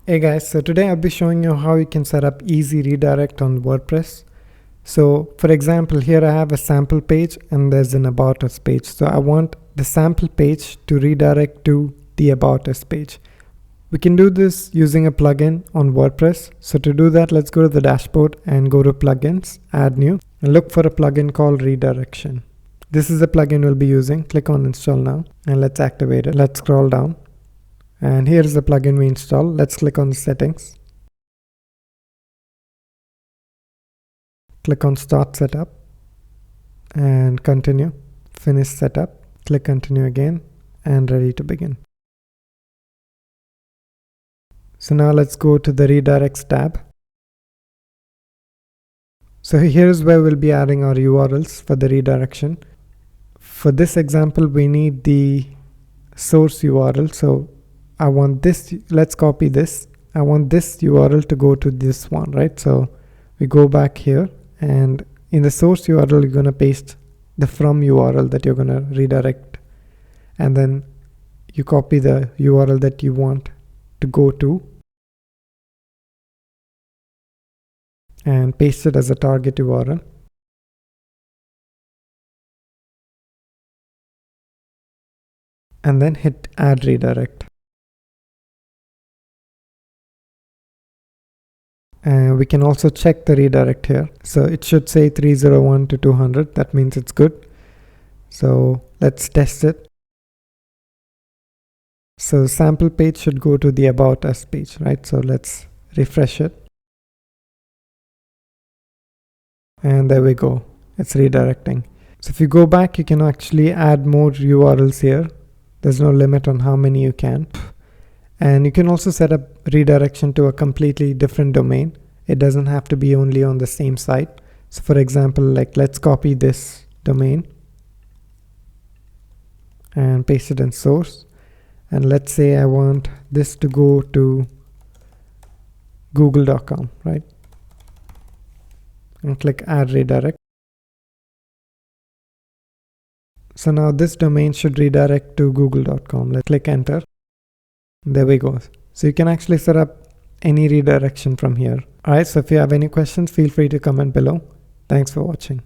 Hey guys, so today I'll be showing you how you can set up easy redirect on WordPress. So for example, here I have a sample page and there's an About Us page. So I want the sample page to redirect to the About Us page. We can do this using a plugin on WordPress. So to do that, let's go to the dashboard and go to plugins, add new, and look for a plugin called redirection. This is the plugin we'll be using. Click on install now and let's activate it. Let's scroll down. And here's the plugin we installed. Let's click on the settings. Click on start setup and continue. Finish setup. Click continue again and ready to begin. So now let's go to the redirects tab. So here's where we'll be adding our URLs for the redirection. For this example, we need the source URL. So I want this, let's copy this. I want this URL to go to this one, right? So we go back here and in the source URL, you're going to paste the from URL that you're going to redirect. And then you copy the URL that you want to go to and paste it as a target URL. And then hit add redirect. We can also check the redirect here. So it should say 301 to 200. That means it's good. So let's test it. So the sample page should go to the About Us page, right? So let's refresh it. And there we go. It's redirecting. So if you go back, you can actually add more URLs here. There's no limit on how many you can. And you can also set up redirection to a completely different domain. It doesn't have to be only on the same site. So for example, like let's copy this domain and paste it in source. And let's say I want this to go to google.com, right? And click add redirect. So now this domain should redirect to google.com. Let's click enter. There we go. So you can actually set up any redirection from here. Alright, so if you have any questions, feel free to comment below. Thanks for watching.